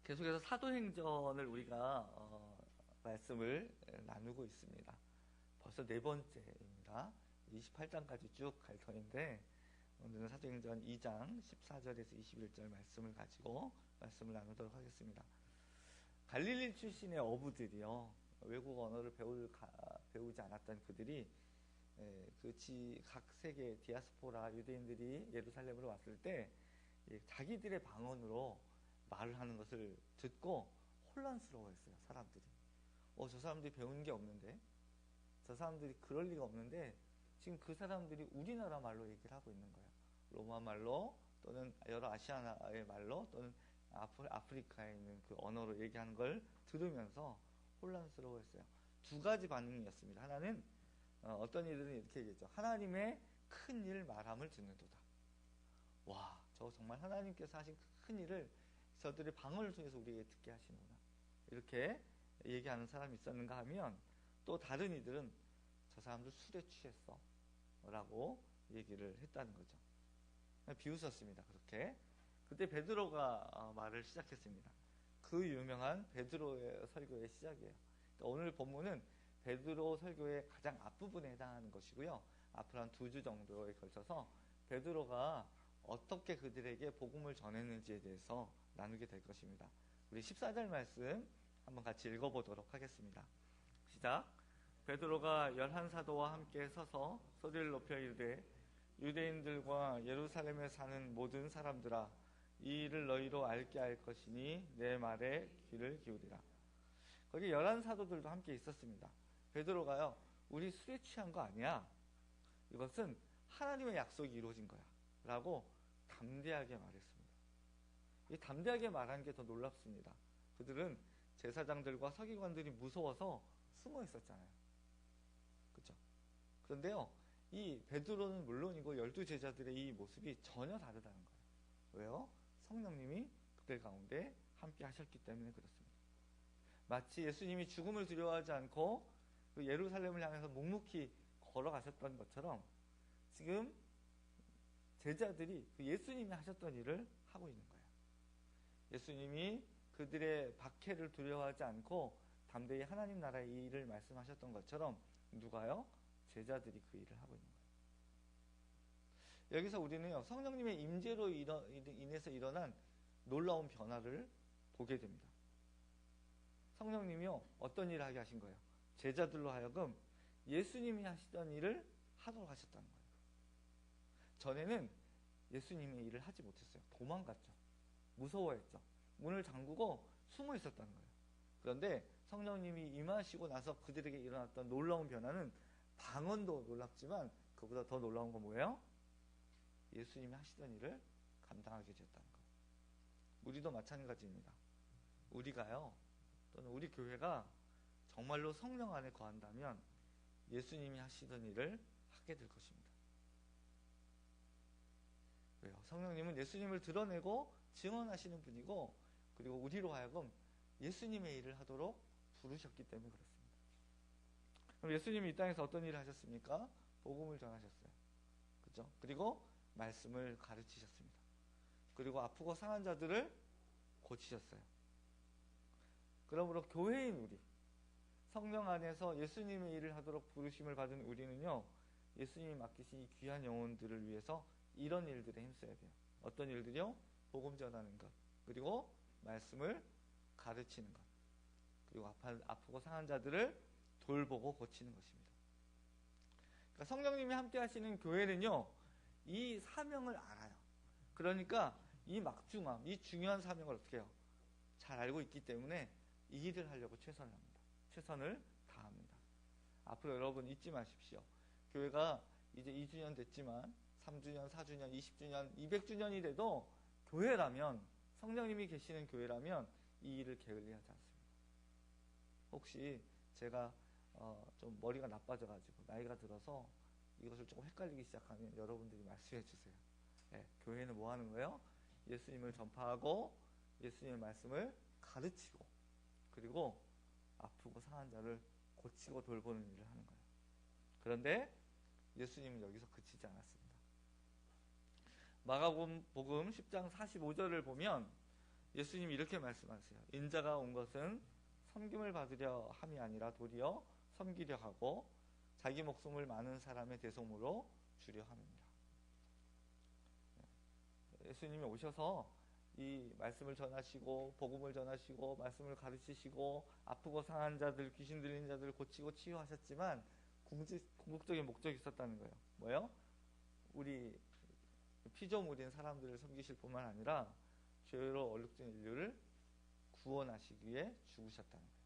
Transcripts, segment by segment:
계속해서 사도행전을 우리가 말씀을 나누고 있습니다. 벌써 네 번째입니다. 28장까지 쭉 갈 터인데 오늘은 사도행전 2장 14절에서 21절 말씀을 가지고 말씀을 나누도록 하겠습니다. 갈릴리 출신의 어부들이요, 외국 언어를 배우지 않았던 그들이 각 세계 디아스포라 유대인들이 예루살렘으로 왔을 때 자기들의 방언으로 말을 하는 것을 듣고 혼란스러워했어요. 사람들이. 저 사람들이 배운 게 없는데, 저 사람들이 그럴 리가 없는데 지금 그 사람들이 우리나라 말로 얘기를 하고 있는 거예요. 로마 말로 또는 여러 아시아의 말로 또는 아프리카에 있는 그 언어로 얘기하는 걸 들으면서 혼란스러워했어요. 두 가지 반응이었습니다. 하나는 어떤 이들은 이렇게 얘기했죠. 하나님의 큰 일 말함을 듣는도다. 와, 저 정말 하나님께서 하신 큰 일을 저들의 방언을 통해서 우리에게 듣게 하시는구나, 이렇게 얘기하는 사람이 있었는가 하면, 또 다른 이들은 저 사람들 술에 취했어 라고 얘기를 했다는 거죠. 비웃었습니다. 그렇게. 그때 베드로가 말을 시작했습니다. 그 유명한 베드로의 설교의 시작이에요. 오늘 본문은 베드로 설교의 가장 앞부분에 해당하는 것이고요. 앞으로 한 2주 정도에 걸쳐서 베드로가 어떻게 그들에게 복음을 전했는지에 대해서 나누게 될 것입니다. 우리 14절 말씀 한번 같이 읽어보도록 하겠습니다. 시작. 베드로가 11사도와 함께 서서 소리를 높여 이르되, 유대인들과 예루살렘에 사는 모든 사람들아, 이 일을 너희로 알게 할 것이니 내 말에 귀를 기울이라. 거기 11사도들도 함께 있었습니다. 베드로가요, 우리 술에 취한 거 아니야, 이것은 하나님의 약속이 이루어진 거야 라고 담대하게 말했습니다. 이 담대하게 말한 게 더 놀랍습니다. 그들은 제사장들과 서기관들이 무서워서 숨어 있었잖아요. 그렇죠? 그런데요, 이 베드로는 물론이고 12제자들의 이 모습이 전혀 다르다는 거예요. 왜요? 성령님이 그들 가운데 함께 하셨기 때문에 그렇습니다. 마치 예수님이 죽음을 두려워하지 않고 그 예루살렘을 향해서 묵묵히 걸어가셨던 것처럼 지금 제자들이 그 예수님이 하셨던 일을 하고 있는 거예요. 예수님이 그들의 박해를 두려워하지 않고 담대히 하나님 나라의 이 일을 말씀하셨던 것처럼 누가요? 제자들이 그 일을 하고 있는 거예요. 여기서 우리는요, 성령님의 임재로 인해서 일어난 놀라운 변화를 보게 됩니다. 성령님이요, 어떤 일을 하게 하신 거예요? 제자들로 하여금 예수님이 하시던 일을 하도록 하셨다는 거예요. 전에는 예수님의 일을 하지 못했어요. 도망갔죠. 무서워했죠. 문을 잠그고 숨어 있었다는 거예요. 그런데 성령님이 임하시고 나서 그들에게 일어났던 놀라운 변화는, 방언도 놀랍지만 그보다 더 놀라운 건 뭐예요? 예수님이 하시던 일을 감당하게 되었다는 거예요. 우리도 마찬가지입니다. 우리가요, 또는 우리 교회가 정말로 성령 안에 거한다면 예수님이 하시던 일을 하게 될 것입니다. 왜요? 성령님은 예수님을 드러내고 증언하시는 분이고, 그리고 우리로 하여금 예수님의 일을 하도록 부르셨기 때문에 그렇습니다. 그럼 예수님이 이 땅에서 어떤 일을 하셨습니까? 복음을 전하셨어요. 그죠? 그리고 말씀을 가르치셨습니다. 그리고 아프고 상한 자들을 고치셨어요. 그러므로 교회인 우리, 성령 안에서 예수님의 일을 하도록 부르심을 받은 우리는요, 예수님이 맡기신 이 귀한 영혼들을 위해서 이런 일들에 힘써야 돼요. 어떤 일들이요? 복음 전하는 것, 그리고 말씀을 가르치는 것, 그리고 아프고 상한 자들을 돌보고 고치는 것입니다. 그러니까 성령님이 함께 하시는 교회는요, 이 사명을 알아요. 그러니까 이 막중함, 이 중요한 사명을 어떻게 해요? 잘 알고 있기 때문에 이 일을 하려고 최선을 합니다. 최선을 다합니다. 앞으로 여러분 잊지 마십시오. 교회가 이제 2주년 됐지만 3주년, 4주년, 20주년, 200주년이 돼도 교회라면, 성령님이 계시는 교회라면 이 일을 게을리하지 않습니다. 혹시 제가 좀 머리가 나빠져가지고 나이가 들어서 이것을 조금 헷갈리기 시작하면 여러분들이 말씀해 주세요. 교회는 뭐 하는 거예요? 예수님을 전파하고 예수님의 말씀을 가르치고, 그리고 아프고 상한 자를 고치고 돌보는 일을 하는 거예요. 그런데 예수님은 여기서 그치지 않았습니다. 마가복음 10장 45절을 보면 예수님이 이렇게 말씀하세요. 인자가 온 것은 섬김을 받으려 함이 아니라 도리어 섬기려 하고 자기 목숨을 많은 사람의 대속으로 주려 함입니다. 예수님이 오셔서 이 말씀을 전하시고 복음을 전하시고 말씀을 가르치시고 아프고 상한 자들, 귀신 들린 자들 고치고 치유하셨지만 궁극적인 목적이 있었다는 거예요. 뭐요? 우리 피조물인 사람들을 섬기실 뿐만 아니라 죄로 얼룩진 인류를 구원하시기 위해 죽으셨다는 거예요.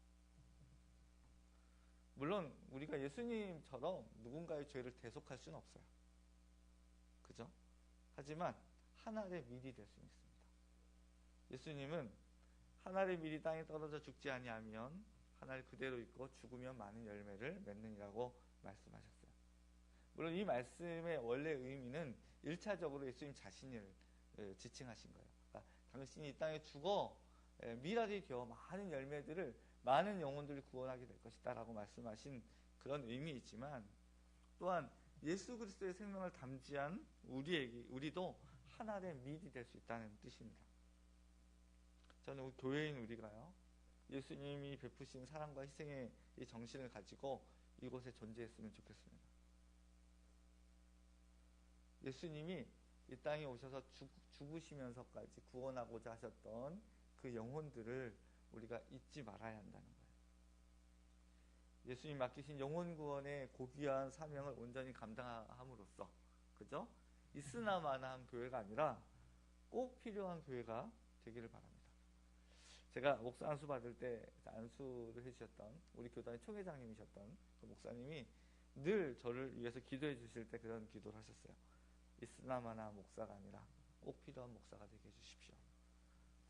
물론 우리가 예수님처럼 누군가의 죄를 대속할 수는 없어요. 그죠? 하지만 하늘의 밀이 될 수는 있습니다. 예수님은 하늘의 밀이 땅에 떨어져 죽지 아니하면 하늘 그대로 있고 죽으면 많은 열매를 맺느니라고 말씀하셨어요. 물론 이 말씀의 원래 의미는 1차적으로 예수님 자신을 지칭하신 거예요. 그러니까 당신이 이 땅에 죽어 밀알이 되어 많은 열매들을 많은 영혼들을 구원하게 될 것이다 라고 말씀하신 그런 의미이지만 또한 예수 그리스도의 생명을 담지한 우리도 하나의 밀이 될 수 있다는 뜻입니다. 저는 교회인 우리가요, 예수님이 베푸신 사랑과 희생의 이 정신을 가지고 이곳에 존재했으면 좋겠습니다. 예수님이 이 땅에 오셔서 죽으시면서까지 구원하고자 하셨던 그 영혼들을 우리가 잊지 말아야 한다는 거예요. 예수님 맡기신 영혼 구원의 고귀한 사명을 온전히 감당함으로써, 그죠? 있으나마나한 교회가 아니라 꼭 필요한 교회가 되기를 바랍니다. 제가 목사 안수 받을 때 안수를 해주셨던 우리 교단의 총회장님이셨던 그 목사님이 늘 저를 위해서 기도해 주실 때 그런 기도를 하셨어요. 있으나마나 목사가 아니라 꼭 필요한 목사가 되게 해주십시오.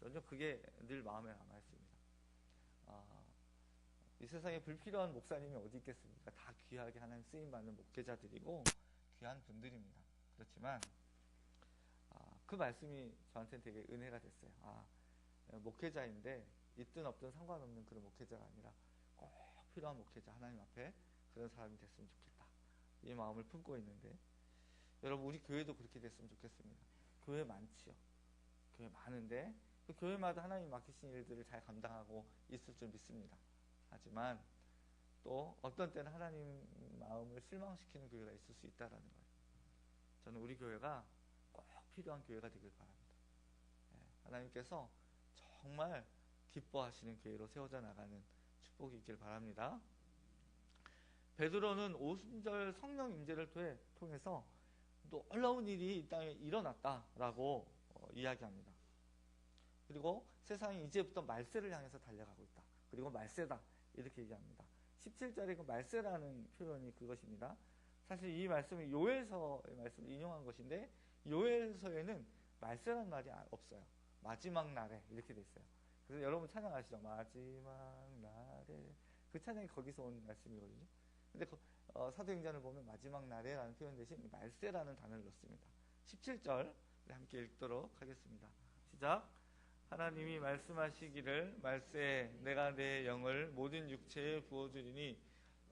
저는 그게 늘 마음에 남아있습니다. 이 세상에 불필요한 목사님이 어디 있겠습니까? 다 귀하게 하나님 쓰임받는 목회자들이고 귀한 분들입니다. 그렇지만 그 말씀이 저한테는 되게 은혜가 됐어요. 목회자인데 있든 없든 상관없는 그런 목회자가 아니라 꼭 필요한 목회자, 하나님 앞에 그런 사람이 됐으면 좋겠다, 이 마음을 품고 있는데, 여러분 우리 교회도 그렇게 됐으면 좋겠습니다. 교회 많지요. 교회 많은데 그 교회마다 하나님 맡기신 일들을 잘 감당하고 있을 줄 믿습니다. 하지만 또 어떤 때는 하나님 마음을 실망시키는 교회가 있을 수 있다는 거예요. 저는 우리 교회가 꼭 필요한 교회가 되길 바랍니다. 하나님께서 정말 기뻐하시는 교회로 세워져 나가는 축복이 있길 바랍니다. 베드로는 오순절 성령 임재를 통해서 놀라운 일이 이 땅에 일어났다라고 이야기합니다. 그리고 세상이 이제부터 말세를 향해서 달려가고 있다. 그리고 말세다, 이렇게 얘기합니다. 17절에 그 말세라는 표현이 그것입니다. 사실 이 말씀은 요엘서의 말씀을 인용한 것인데, 요엘서에는 말세라는 말이 없어요. 마지막 날에 이렇게 돼 있어요. 그래서 여러분 찬양 아시죠? 마지막 날에, 그 찬양이 거기서 온 말씀이거든요. 근데 사도행전을 보면 마지막 날에라는 표현 대신 말세라는 단어를 넣습니다. 17절 함께 읽도록 하겠습니다. 시작. 하나님이 말씀하시기를 말세에 내가 내 영을 모든 육체에 부어주리니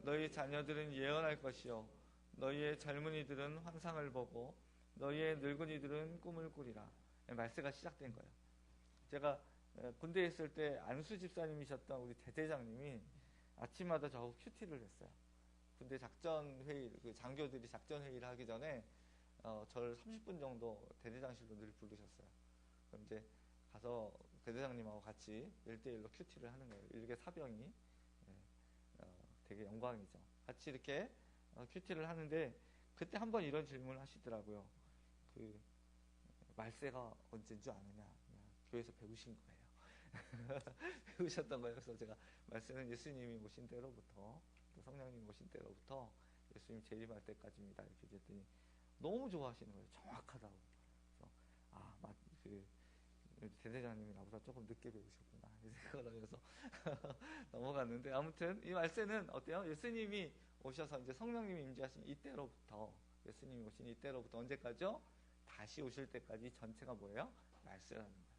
너희 자녀들은 예언할 것이요 너희의 젊은이들은 환상을 보고 너희의 늙은이들은 꿈을 꾸리라. 말세가 시작된 거예요. 제가 군대에 있을 때 안수 집사님이셨던 우리 대대장님이 아침마다 저하고 큐티를 했어요. 군대 작전 회의, 그 장교들이 작전 회의를 하기 전에 저를 30분 정도 대대장실로 늘 부르셨어요. 그럼 이제 가서 대대장님하고 같이 1대1로 큐티를 하는 거예요. 일개 사병이. 되게 영광이죠. 같이 이렇게 큐티를 하는데 그때 한번 이런 질문을 하시더라고요. 그 말세가 언제인 줄 아느냐. 교회에서 배우신 거예요. 배우셨던 거예요. 그래서 제가 말세는 예수님이 오신 때로부터 또 성령님 오신 때로부터 예수님 재림할 때까지입니다, 이렇게 얘기했더니 너무 좋아하시는 거예요. 정확하다고. 그래서 대대장님이 나보다 조금 늦게 배우셨구나, 이 생각을 하면서 넘어갔는데, 아무튼 이 말세는 어때요? 예수님이 오셔서 이제 성령님이 임재하신 이때로부터, 예수님이 오신 이때로부터 언제까지요? 다시 오실 때까지 전체가 뭐예요? 말세라는 거예요.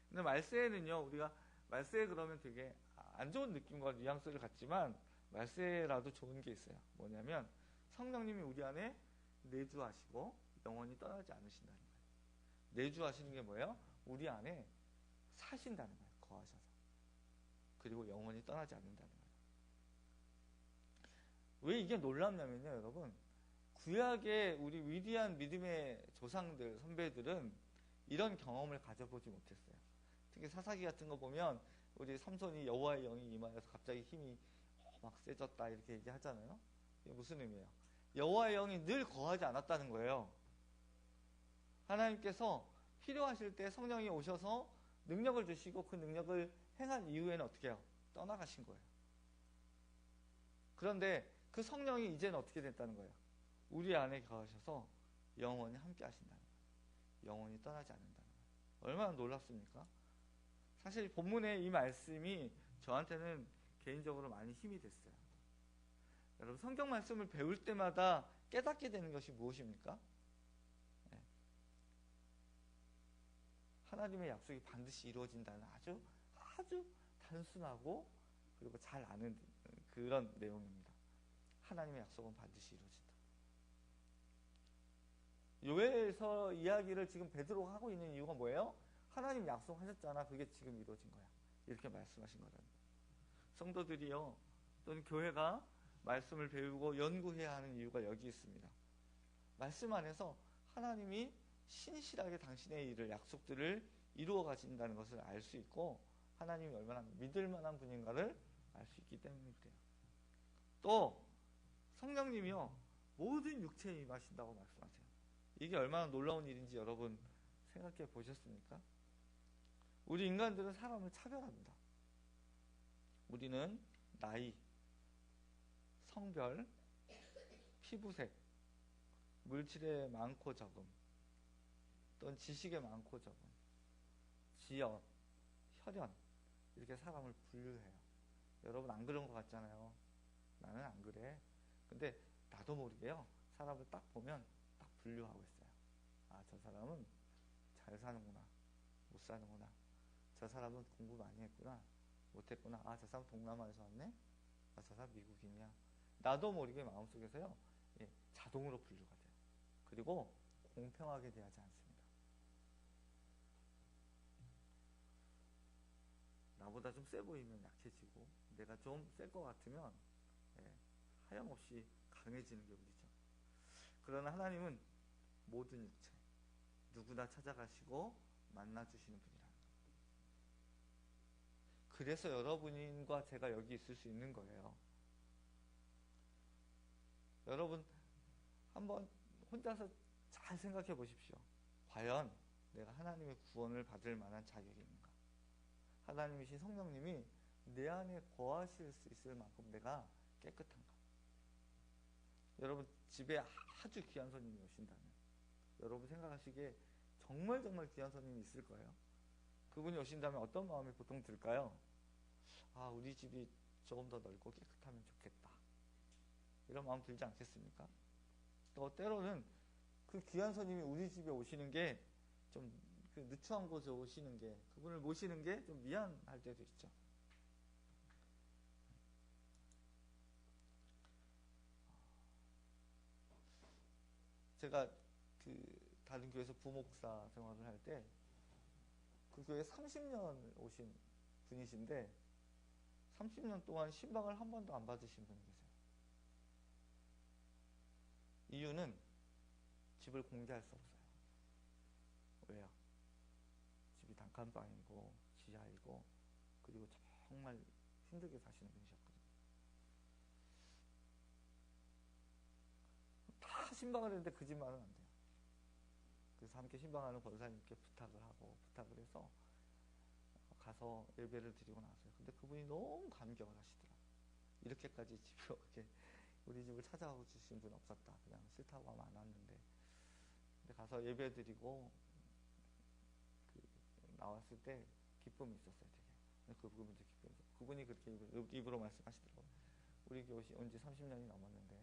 근데 말세에는요, 우리가 말세에 그러면 되게 안 좋은 느낌과 뉘앙스를 갖지만 말세라도 좋은 게 있어요. 뭐냐면 성령님이 우리 안에 내주하시고 영원히 떠나지 않으신다는 거예요. 내주하시는 게 뭐예요? 우리 안에 사신다는 거예요. 거하셔서. 그리고 영원히 떠나지 않는다는 거예요. 왜 이게 놀랍냐면요, 여러분. 구약의 우리 위대한 믿음의 조상들, 선배들은 이런 경험을 가져보지 못했어요. 특히 사사기 같은 거 보면 우리 삼손이 여호와의 영이 임하여서 갑자기 힘이 막 세졌다 이렇게 얘기하잖아요. 이게 무슨 의미예요? 여호와의 영이 늘 거하지 않았다는 거예요. 하나님께서 필요하실 때 성령이 오셔서 능력을 주시고 그 능력을 행한 이후에는 어떻게 해요? 떠나가신 거예요. 그런데 그 성령이 이제는 어떻게 됐다는 거예요? 우리 안에 거하셔서 영원히 함께 하신다는 거예요. 영원히 떠나지 않는다는 거예요. 얼마나 놀랍습니까? 사실 본문의 이 말씀이 저한테는 개인적으로 많이 힘이 됐어요. 여러분, 성경 말씀을 배울 때마다 깨닫게 되는 것이 무엇입니까? 네. 하나님의 약속이 반드시 이루어진다는 아주 단순하고 그리고 잘 아는 그런 내용입니다. 하나님의 약속은 반드시 이루어진다. 요엘서 이야기를 지금 베드로가 하고 있는 이유가 뭐예요? 하나님 약속하셨잖아. 그게 지금 이루어진 거야. 이렇게 말씀하신 거라는 거예요. 성도들이요, 또는 교회가 말씀을 배우고 연구해야 하는 이유가 여기 있습니다. 말씀 안에서 하나님이 신실하게 당신의 일을, 약속들을 이루어 가신다는 것을 알 수 있고 하나님이 얼마나 믿을 만한 분인가를 알 수 있기 때문에 그래요. 또 성령님이요, 모든 육체에 임하신다고 말씀하세요. 이게 얼마나 놀라운 일인지 여러분 생각해 보셨습니까? 우리 인간들은 사람을 차별합니다. 우리는 나이, 성별, 피부색, 물질의 많고 적음, 또는 지식의 많고 적음, 지역, 혈연, 이렇게 사람을 분류해요. 여러분 안 그런 것 같잖아요. 나는 안 그래. 근데 나도 모르게요, 사람을 딱 보면 딱 분류하고 있어요. 아, 저 사람은 잘 사는구나, 못 사는구나. 저 사람은 공부 많이 했구나, 못했구나. 아, 저 사람 동남아에서 왔네. 아, 저 사람 미국인이야. 나도 모르게 마음속에서요, 자동으로 분류가 돼요. 그리고 공평하게 대하지 않습니다. 나보다 좀 세 보이면 약해지고, 내가 좀 셀 것 같으면 하염없이 강해지는 게 우리죠. 그러나 하나님은 모든 육체, 누구나 찾아가시고 만나주시는 분이라는 거예요. 그래서 여러분과 제가 여기 있을 수 있는 거예요. 여러분 한번 혼자서 잘 생각해 보십시오. 과연 내가 하나님의 구원을 받을 만한 자격이 있는가? 하나님이신 성령님이 내 안에 거하실 수 있을 만큼 내가 깨끗한가? 여러분 집에 아주 귀한 손님이 오신다면 여러분 생각하시기에 정말 귀한 손님이 있을 거예요. 그분이 오신다면 어떤 마음이 보통 들까요? 아, 우리 집이 조금 더 넓고 깨끗하면 좋겠다, 이런 마음 들지 않겠습니까? 또 때로는 그 귀한 손님이 우리 집에 오시는 게 좀 그 누추한 곳에 오시는 게, 그분을 모시는 게 좀 미안할 때도 있죠. 제가 그 다른 교회에서 부목사 생활을 할 때 그 교회에 30년 오신 분이신데 30년 동안 신방을 한 번도 안 받으신 분이 계세요. 이유는 집을 공개할 수 없어요. 왜요? 집이 단칸방이고 지하이고 그리고 정말 힘들게 사시는 분이셨거든요. 다 신방을 했는데 그 집만은 안 돼요. 그래서 함께 신방하는 권사님께 부탁을 해서 가서 예배를 드리고 나왔어요. 근데 그분이 너무 감격을 하시더라고요. 이렇게까지 집으로 이렇게 우리 집을 찾아가고 주신 분 없었다. 그냥 싫다고 하면 안 왔는데. 근데 가서 예배 드리고 나왔을 때 기쁨이 있었어요, 되게. 그분도 기쁨이 있었어요. 그분이 그렇게 입으로 말씀하시더라고요. 우리 교회 온 지 30년이 넘었는데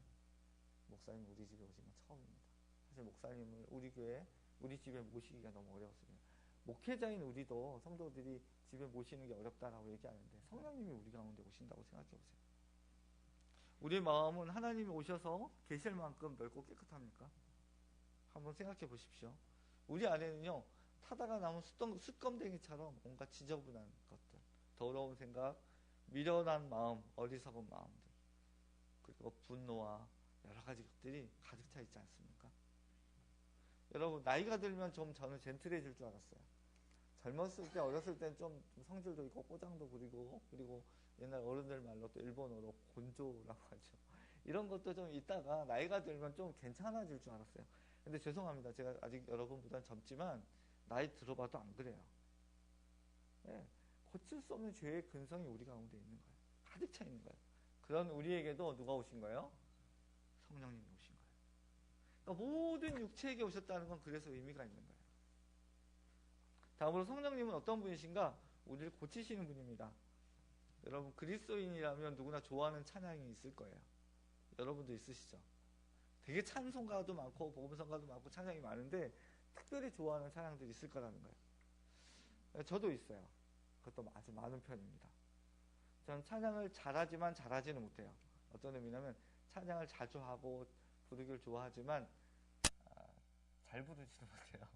목사님 우리 집에 오신 건 처음입니다. 사실 목사님을 우리 교회, 우리 집에 모시기가 너무 어려웠습니다. 목회자인 우리도 성도들이 집에 모시는 게 어렵다라고 얘기하는데 성령님이 우리 가운데 오신다고 생각해 보세요. 우리의 마음은 하나님이 오셔서 계실 만큼 넓고 깨끗합니까? 한번 생각해 보십시오. 우리 안에는요, 타다가 남은 숯검댕이처럼 뭔가 지저분한 것들, 더러운 생각, 미련한 마음, 어리석은 마음들, 그리고 분노와 여러 가지 것들이 가득 차 있지 않습니까? 여러분, 나이가 들면 좀 저는 젠틀해질 줄 알았어요. 젊었을 때, 어렸을 때는 좀 성질도 있고 꼬장도 부리고, 그리고 옛날 어른들 말로 또 일본어로 곤조라고 하죠. 이런 것도 좀 있다가 나이가 들면 좀 괜찮아질 줄 알았어요. 근데 죄송합니다. 제가 아직 여러분보다는 젊지만 나이 들어봐도 안 그래요. 네, 고칠 수 없는 죄의 근성이 우리 가운데 있는 거예요. 가득 차 있는 거예요. 그런 우리에게도 누가 오신 거예요? 성령님이 오신 거예요. 그러니까 모든 육체에게 오셨다는 건 그래서 의미가 있는 거예요. 다음으로 성령님은 어떤 분이신가? 우리를 고치시는 분입니다. 여러분, 그리스도인이라면 누구나 좋아하는 찬양이 있을 거예요. 여러분도 있으시죠? 되게 찬송가도 많고 복음성가도 많고 찬양이 많은데 특별히 좋아하는 찬양들이 있을 거라는 거예요. 저도 있어요. 그것도 아주 많은 편입니다. 저는 찬양을 잘하지만 잘하지는 못해요. 어떤 의미냐면 찬양을 자주 하고 부르기를 좋아하지만 잘 부르지는 못해요.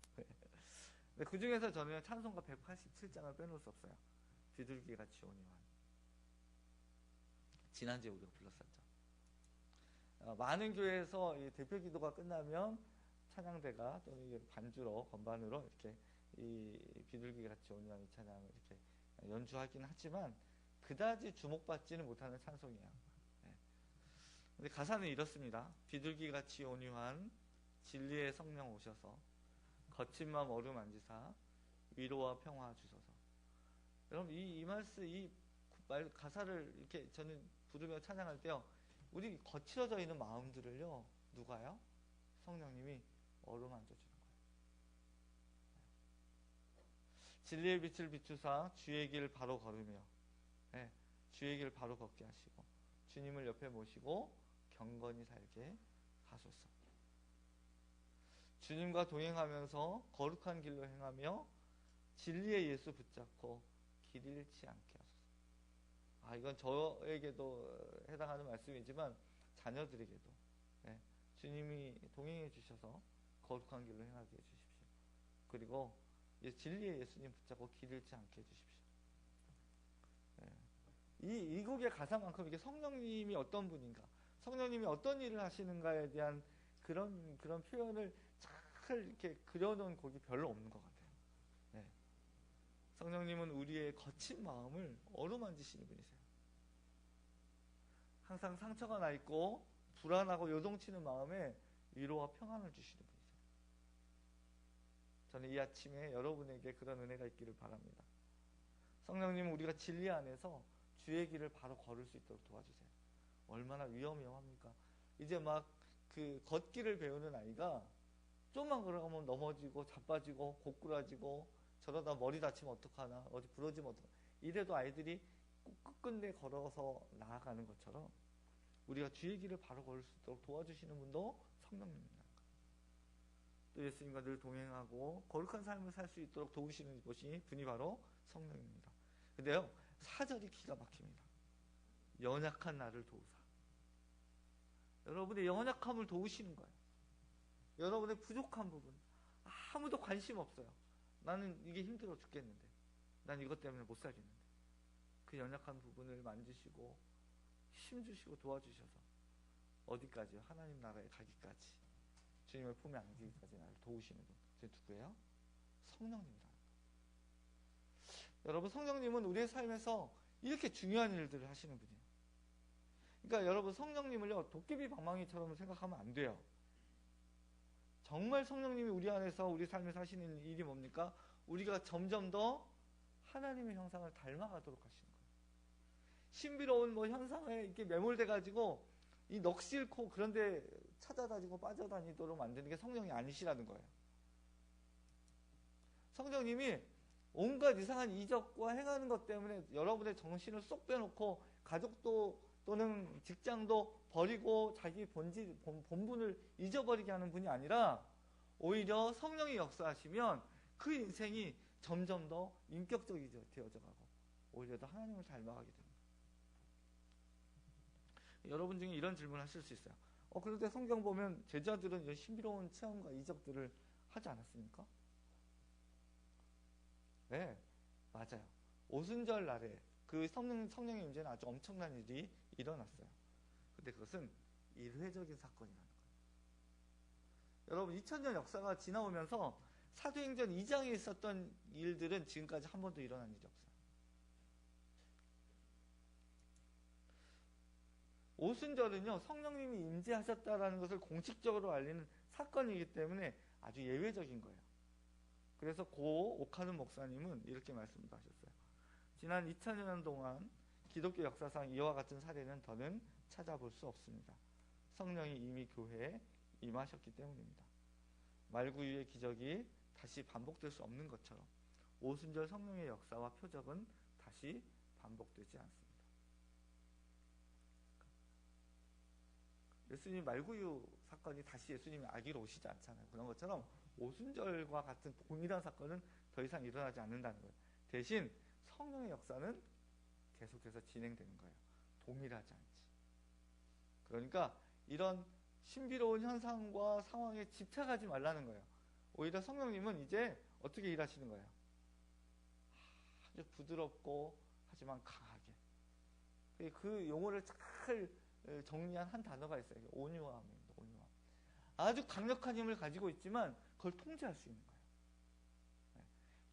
근데 그 중에서 저는 찬송가 187장을 빼놓을 수 없어요. 비둘기가 지온이완. 지난주에 우리가 불렀었죠. 많은 교회에서 이 대표 기도가 끝나면 찬양대가 또는 반주로 건반으로 이렇게 이 비둘기 같이 온유한 이 찬양을 이렇게 연주하긴 하지만 그다지 주목받지는 못하는 찬송이에요. 네. 근데 가사는 이렇습니다. 비둘기 같이 온유한 진리의 성령 오셔서 거친 마음 어루만지사 위로와 평화 주소서. 여러분 이 말씀 이 가사를 이렇게 저는 부르며 찬양할 때요. 우리 거칠어져 있는 마음들을요. 누가요? 성령님이 어루만져 주는 거예요. 진리의 빛을 비추사 주의 길 바로 걸으며 네, 주의 길 바로 걷게 하시고 주님을 옆에 모시고 경건히 살게 하소서. 주님과 동행하면서 거룩한 길로 행하며 진리의 예수 붙잡고 길 잃지 않게 하소서. 이건 저에게도 해당하는 말씀이지만 자녀들에게도 네, 주님이 동행해 주셔서 거룩한 길로 행하게 해주십시오. 그리고 진리의 예수님 붙잡고 길 잃지 않게 해주십시오. 네. 이 곡의 가사만큼 이게 성령님이 어떤 분인가, 성령님이 어떤 일을 하시는가에 대한 그런 표현을 잘 이렇게 그려놓은 곡이 별로 없는 것 같아요. 네. 성령님은 우리의 거친 마음을 어루만지시는 분이세요. 항상 상처가 나 있고 불안하고 요동치는 마음에 위로와 평안을 주시는 분이세요. 저는 이 아침에 여러분에게 그런 은혜가 있기를 바랍니다. 성령님은 우리가 진리 안에서 주의 길을 바로 걸을 수 있도록 도와주세요. 얼마나 위험합니까? 이제 막 그 걷기를 배우는 아이가 좀만 걸어가면 넘어지고 자빠지고 고꾸라지고 저러다 머리 다치면 어떡하나, 어디 부러지면 어떡하나, 이래도 아이들이 끝끝내 걸어서 나아가는 것처럼 우리가 주의 길을 바로 걸을 수 있도록 도와주시는 분도 성령님입니다. 또 예수님과 늘 동행하고 거룩한 삶을 살 수 있도록 도우시는 분이 바로 성령입니다. 근데요, 4절이 기가 막힙니다. 연약한 나를 도우사. 여러분의 연약함을 도우시는 거예요. 여러분의 부족한 부분, 아무도 관심 없어요. 나는 이게 힘들어 죽겠는데, 난 이것 때문에 못 살겠는데, 그 연약한 부분을 만지시고 힘주시고 도와주셔서 어디까지요? 하나님 나라에 가기까지, 주님의 품에 안기기까지 나를 도우시는 분, 그게 누구예요? 성령님이다. 여러분, 성령님은 우리의 삶에서 이렇게 중요한 일들을 하시는 분이에요. 그러니까 여러분, 성령님을요 도깨비 방망이처럼 생각하면 안 돼요. 정말 성령님이 우리 안에서 우리 삶에서 하시는 일이 뭡니까? 우리가 점점 더 하나님의 형상을 닮아가도록 하시는 거예요. 신비로운 현상에 이렇게 매몰돼 가지고 이 넋 잃고 그런데 찾아다니고 빠져다니도록 만드는 게 성령이 아니시라는 거예요. 성령님이 온갖 이상한 이적과 행하는 것 때문에 여러분의 정신을 쏙 빼놓고 가족도 또는 직장도 버리고 자기 본분을 잊어버리게 하는 분이 아니라 오히려 성령이 역사하시면 그 인생이 점점 더 인격적이 되어져 가고 오히려 더 하나님을 닮아가게 됩니다. 여러분 중에 이런 질문을 하실 수 있어요. 그런데 성경 보면 제자들은 이런 신비로운 체험과 이적들을 하지 않았습니까? 네, 맞아요. 오순절 날에 그 성령의 임재는 아주 엄청난 일이 일어났어요. 근데 그것은 일회적인 사건이라는 거예요. 여러분 2000년 역사가 지나오면서 사도행전 2장에 있었던 일들은 지금까지 한 번도 일어난 일이 없어요. 오순절은요, 성령님이 임재하셨다라는 것을 공식적으로 알리는 사건이기 때문에 아주 예외적인 거예요. 그래서 고 오카는 목사님은 이렇게 말씀하셨어요. 지난 2000년 동안 기독교 역사상 이와 같은 사례는 더는 찾아볼 수 없습니다. 성령이 이미 교회에 임하셨기 때문입니다. 말구유의 기적이 다시 반복될 수 없는 것처럼 오순절 성령의 역사와 표적은 다시 반복되지 않습니다. 예수님 말구유 사건이 다시 예수님이 아기로 오시지 않잖아요. 그런 것처럼 오순절과 같은 동일한 사건은 더 이상 일어나지 않는다는 거예요. 대신 성령의 역사는 계속해서 진행되는 거예요. 동일하지 않지. 그러니까 이런 신비로운 현상과 상황에 집착하지 말라는 거예요. 오히려 성령님은 이제 어떻게 일하시는 거예요? 아주 부드럽고 하지만 강하게. 그 용어를 잘 정리한 한 단어가 있어요. 온유함입니다. 온유함. 아주 강력한 힘을 가지고 있지만 그걸 통제할 수 있는 거예요.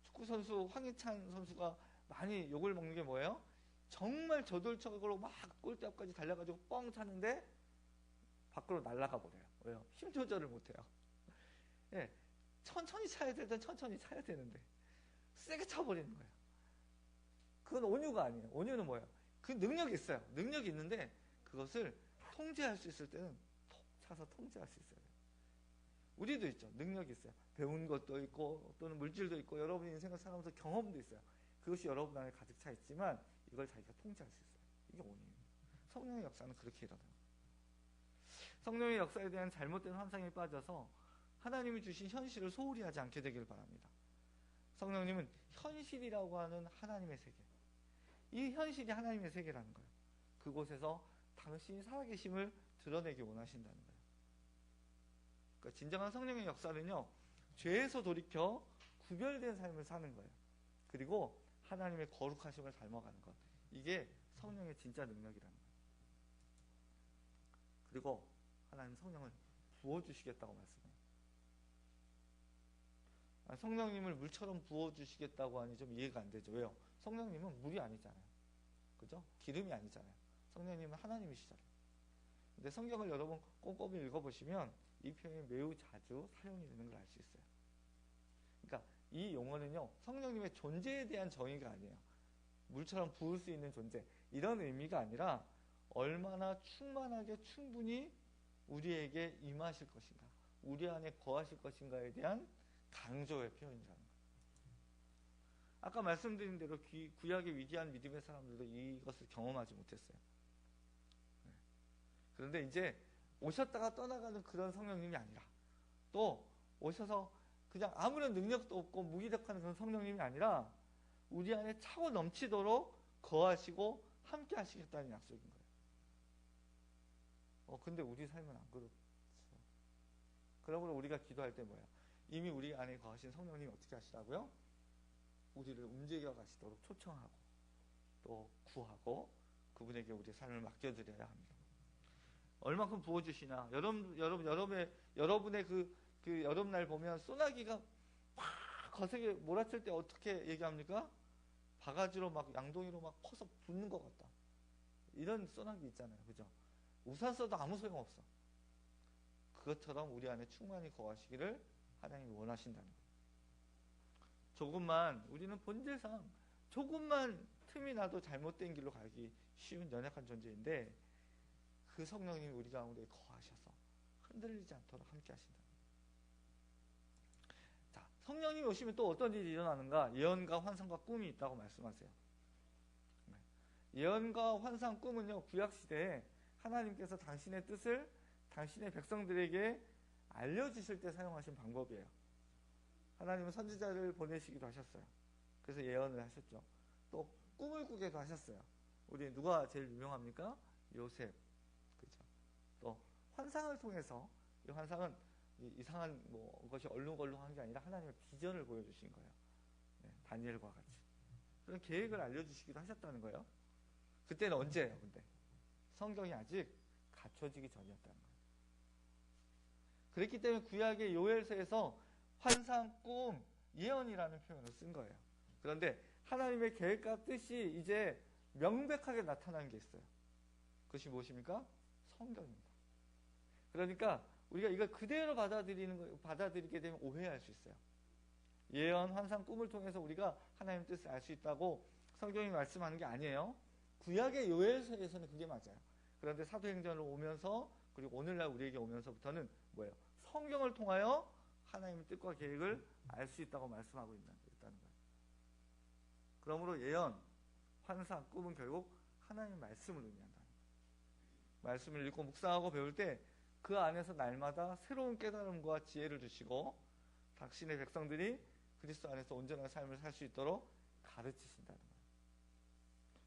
축구 선수 황희찬 선수가 많이 욕을 먹는 게 뭐예요? 정말 저돌적으로 막 골대 앞까지 달려가지고 뻥 차는데 밖으로 날아가 버려요. 왜요? 힘 조절을 못해요. 예, 천천히 차야 될 땐 천천히 차야 되는데 세게 차버리는 거예요. 그건 온유가 아니에요. 온유는 뭐예요? 그 능력이 있어요. 능력이 있는데 그것을 통제할 수 있을 때는 톡 차서 통제할 수 있어요. 우리도 있죠. 능력이 있어요. 배운 것도 있고 또는 물질도 있고 여러분이 인생을 살아가면서 경험도 있어요. 그것이 여러분 안에 가득 차 있지만 이걸 자기가 통제할 수 있어요. 이게 온유입니다. 성령의 역사는 그렇게 일어나요. 성령의 역사에 대한 잘못된 환상에 빠져서 하나님이 주신 현실을 소홀히 하지 않게 되길 바랍니다. 성령님은 현실이라고 하는 하나님의 세계, 이 현실이 하나님의 세계라는 거예요. 그곳에서 당신이 살아계심을 드러내기 원하신다는 거예요. 그러니까 진정한 성령의 역사는요, 죄에서 돌이켜 구별된 삶을 사는 거예요. 그리고 하나님의 거룩하심을 닮아가는 것, 이게 성령의 진짜 능력이라는 거예요. 그리고 하나님 성령을 부어주시겠다고 말씀해요. 성령님을 물처럼 부어주시겠다고 하니 좀 이해가 안 되죠. 왜요? 성령님은 물이 아니잖아요. 그죠? 기름이 아니잖아요. 성령님은 하나님이시잖아요. 근데 성경을 여러분 꼼꼼히 읽어보시면 이 표현이 매우 자주 사용이 되는 걸 알 수 있어요. 그러니까 이 용어는요, 성령님의 존재에 대한 정의가 아니에요. 물처럼 부을 수 있는 존재, 이런 의미가 아니라 얼마나 충만하게 충분히 우리에게 임하실 것인가, 우리 안에 거하실 것인가에 대한 강조의 표현이라는 거예요. 아까 말씀드린 대로 구약의 위대한 믿음의 사람들도 이것을 경험하지 못했어요. 그런데 이제 오셨다가 떠나가는 그런 성령님이 아니라, 또 오셔서 그냥 아무런 능력도 없고 무기력한 그런 성령님이 아니라 우리 안에 차고 넘치도록 거하시고 함께 하시겠다는 약속인 거예요. 근데 우리 삶은 안 그렇죠. 그러므로 우리가 기도할 때 뭐예요? 이미 우리 안에 거하신 성령님이 어떻게 하시라고요? 우리를 움직여 가시도록 초청하고 또 구하고 그분에게 우리의 삶을 맡겨드려야 합니다. 얼만큼 부어주시나. 여러분의 그 여름날 보면 소나기가 막 거세게 몰아칠 때 어떻게 얘기합니까? 바가지로 막 양동이로 막 퍼서 붓는 것 같다. 이런 소나기 있잖아요. 그죠? 우산 써도 아무 소용없어. 그것처럼 우리 안에 충만히 거하시기를 하나님이 원하신다는 거예요. 조금만, 우리는 본질상 조금만 틈이 나도 잘못된 길로 가기 쉬운 연약한 존재인데 그 성령님이 우리 가운데 거하셔서 흔들리지 않도록 함께 하신다. 자, 성령님이 오시면 또 어떤 일이 일어나는가? 예언과 환상과 꿈이 있다고 말씀하세요. 예언과 환상, 꿈은요, 구약시대에 하나님께서 당신의 뜻을 당신의 백성들에게 알려주실 때 사용하신 방법이에요. 하나님은 선지자를 보내시기도 하셨어요. 그래서 예언을 하셨죠. 또 꿈을 꾸게도 하셨어요. 우리 누가 제일 유명합니까? 요셉. 그렇죠. 또 환상을 통해서, 이 환상은 이상한 것이 얼룩얼룩한 게 아니라 하나님의 비전을 보여주신 거예요. 네, 다니엘과 같이 그런 계획을 알려주시기도 하셨다는 거예요. 그때는 언제예요? 근데 성경이 아직 갖춰지기 전이었다는 거예요. 그렇기 때문에 구약의 요엘서에서 환상, 꿈, 예언이라는 표현을 쓴 거예요. 그런데 하나님의 계획과 뜻이 이제 명백하게 나타난 게 있어요. 그것이 무엇입니까? 성경입니다. 그러니까 우리가 이걸 그대로 받아들이게 되면 오해할 수 있어요. 예언, 환상, 꿈을 통해서 우리가 하나님의 뜻을 알 수 있다고 성경이 말씀하는 게 아니에요. 구약의 요엘서에서는 그게 맞아요. 그런데 사도행전으로 오면서 그리고 오늘날 우리에게 오면서부터는 뭐예요? 성경을 통하여 하나님의 뜻과 계획을 알 수 있다고 말씀하고 있다는 거예요. 그러므로 예언, 환상, 꿈은 결국 하나님의 말씀을 의미한다는 거예요. 말씀을 읽고 묵상하고 배울 때 그 안에서 날마다 새로운 깨달음과 지혜를 주시고 당신의 백성들이 그리스도 안에서 온전한 삶을 살 수 있도록 가르치신다는 거예요.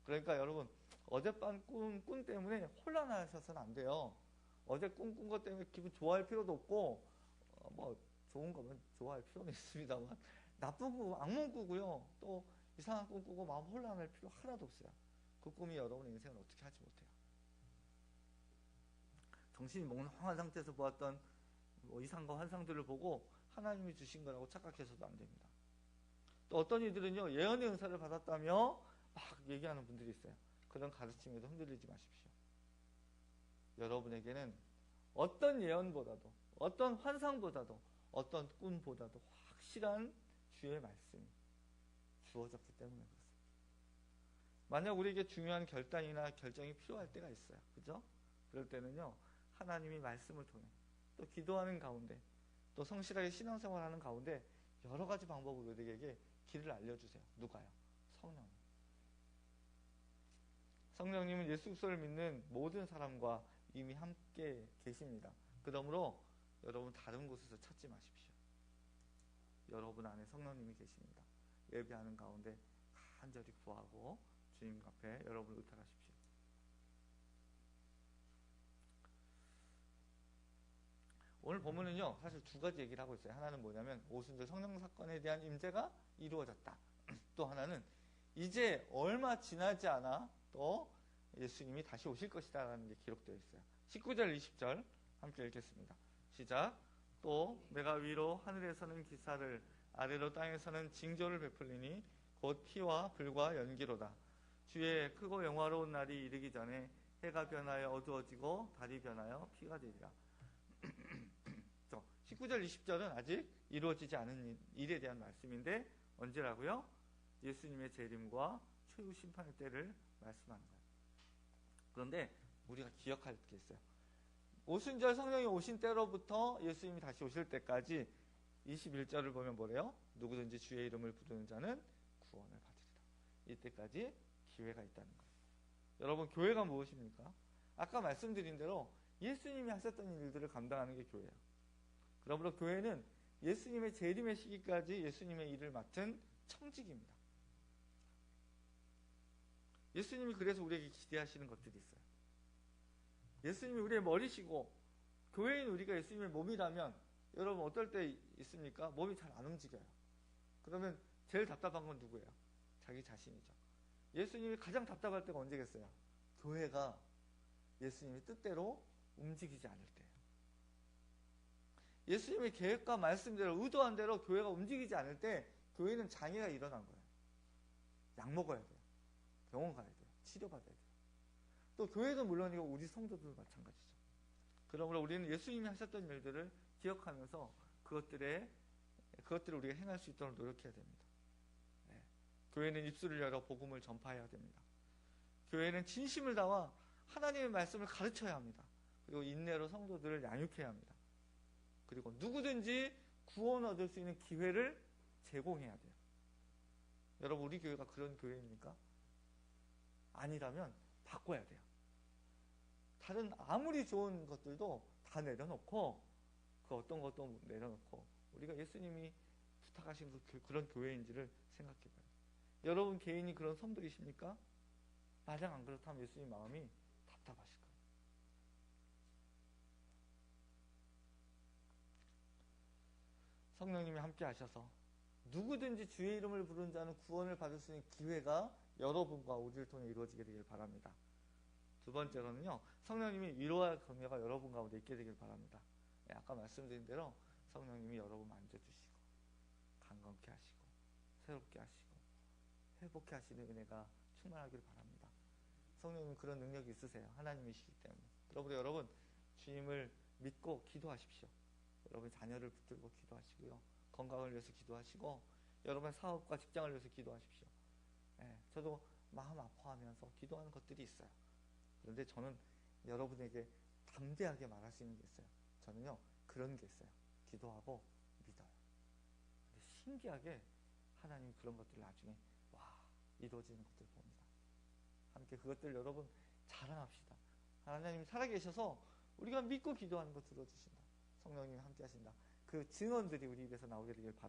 그러니까 여러분 어젯밤 꿈 때문에 혼란하셔서는 안 돼요. 어제 꿈꾼 것 때문에 기분 좋아할 필요도 없고 뭐 좋은 거면 좋아할 필요는 있습니다만 나쁜 거 악몽 꾸고요. 또 이상한 꿈 꾸고 마음 혼란할 필요 하나도 없어요. 그 꿈이 여러분의 인생을 어떻게 하지 못해요. 정신이 멍청한 상태에서 보았던 뭐 이상과 환상들을 보고 하나님이 주신 거라고 착각해서도 안 됩니다. 또 어떤 이들은요 예언의 은사를 받았다며 막 얘기하는 분들이 있어요. 그런 가르침에도 흔들리지 마십시오. 여러분에게는 어떤 예언보다도 어떤 환상보다도 어떤 꿈보다도 확실한 주의 말씀이 주어졌기 때문에 그렇습니다. 만약 우리에게 중요한 결단이나 결정이 필요할 때가 있어요. 그죠? 그럴 때는요 하나님이 말씀을 통해 또 기도하는 가운데 또 성실하게 신앙생활하는 가운데 여러 가지 방법으로 우리에게 길을 알려주세요. 누가요? 성령님. 성령님은 예수 그리스도를 믿는 모든 사람과 이미 함께 계십니다. 그러므로 여러분 다른 곳에서 찾지 마십시오. 여러분 안에 성령님이 계십니다. 예배하는 가운데 간절히 구하고 주님 앞에 여러분을 의탁하십시오. 오늘 보면은요 사실 두 가지 얘기를 하고 있어요. 하나는 뭐냐면 오순절 성령 사건에 대한 임재가 이루어졌다. 또 하나는 이제 얼마 지나지 않아 또 예수님이 다시 오실 것이다 라는 게 기록되어 있어요. 19절 20절 함께 읽겠습니다. 시작. 또 내가 위로 하늘에서는 기사를 아래로 땅에서는 징조를 베풀리니 곧 피와 불과 연기로다. 주의 크고 영화로운 날이 이르기 전에 해가 변하여 어두워지고 달이 변하여 피가 되리라. 19절 20절은 아직 이루어지지 않은 일에 대한 말씀인데 언제라고요? 예수님의 재림과 최후 심판의 때를 말씀하는 거예요. 그런데 우리가 기억할 게 있어요. 오순절 성령이 오신 때로부터 예수님이 다시 오실 때까지 21절을 보면 뭐래요? 누구든지 주의 이름을 부르는 자는 구원을 받으리라. 이때까지 기회가 있다는 거예요. 여러분 교회가 무엇입니까? 아까 말씀드린 대로 예수님이 하셨던 일들을 감당하는 게 교회예요. 그러므로 교회는 예수님의 재림의 시기까지 예수님의 일을 맡은 청직입니다. 예수님이 그래서 우리에게 기대하시는 것들이 있어요. 예수님이 우리의 머리시고 교회인 우리가 예수님의 몸이라면 여러분 어떨 때 있습니까? 몸이 잘 안 움직여요. 그러면 제일 답답한 건 누구예요? 자기 자신이죠. 예수님이 가장 답답할 때가 언제겠어요? 교회가 예수님의 뜻대로 움직이지 않을 때예요. 예수님의 계획과 말씀대로 의도한 대로 교회가 움직이지 않을 때 교회는 장애가 일어난 거예요. 약 먹어야 돼요. 병원 가야 돼요. 치료받아야 돼요. 또 교회도 물론이고 우리 성도도 마찬가지죠. 그러므로 우리는 예수님이 하셨던 일들을 기억하면서 그것들을 우리가 행할 수 있도록 노력해야 됩니다. 네. 교회는 입술을 열어 복음을 전파해야 됩니다. 교회는 진심을 다와 하나님의 말씀을 가르쳐야 합니다. 그리고 인내로 성도들을 양육해야 합니다. 그리고 누구든지 구원 얻을 수 있는 기회를 제공해야 돼요. 여러분 우리 교회가 그런 교회입니까? 아니라면 바꿔야 돼요. 다른 아무리 좋은 것들도 다 내려놓고 그 어떤 것도 내려놓고 우리가 예수님이 부탁하신 그런 교회인지를 생각해 봐요. 여러분 개인이 그런 성도이십니까? 만약 안 그렇다면 예수님 마음이 답답하실 거예요. 성령님이 함께 하셔서 누구든지 주의 이름을 부르는 자는 구원을 받을 수 있는 기회가 여러분과 우리를 통해 이루어지게 되길 바랍니다. 두 번째로는요, 성령님이 위로와 격려가 여러분 가운데 있게 되길 바랍니다. 아까 말씀드린 대로 성령님이 여러분 만져주시고 강건케 하시고 새롭게 하시고 회복케 하시는 은혜가 충만하길 바랍니다. 성령님 그런 능력이 있으세요. 하나님이시기 때문에. 여러분 주님을 믿고 기도하십시오. 여러분 자녀를 붙들고 기도하시고요. 건강을 위해서 기도하시고 여러분 사업과 직장을 위해서 기도하십시오. 저도 마음 아파하면서 기도하는 것들이 있어요. 그런데 저는 여러분에게 담대하게 말할 수 있는 게 있어요. 저는요 그런 게 있어요. 기도하고 믿어요. 근데 신기하게 하나님이 그런 것들을 나중에 이루어지는 것들을 봅니다. 함께 그것들 여러분 자랑합시다. 하나님이 살아계셔서 우리가 믿고 기도하는 거 들어주신다. 성령님이 함께 하신다. 그 증언들이 우리 입에서 나오게 되길 바랍니다.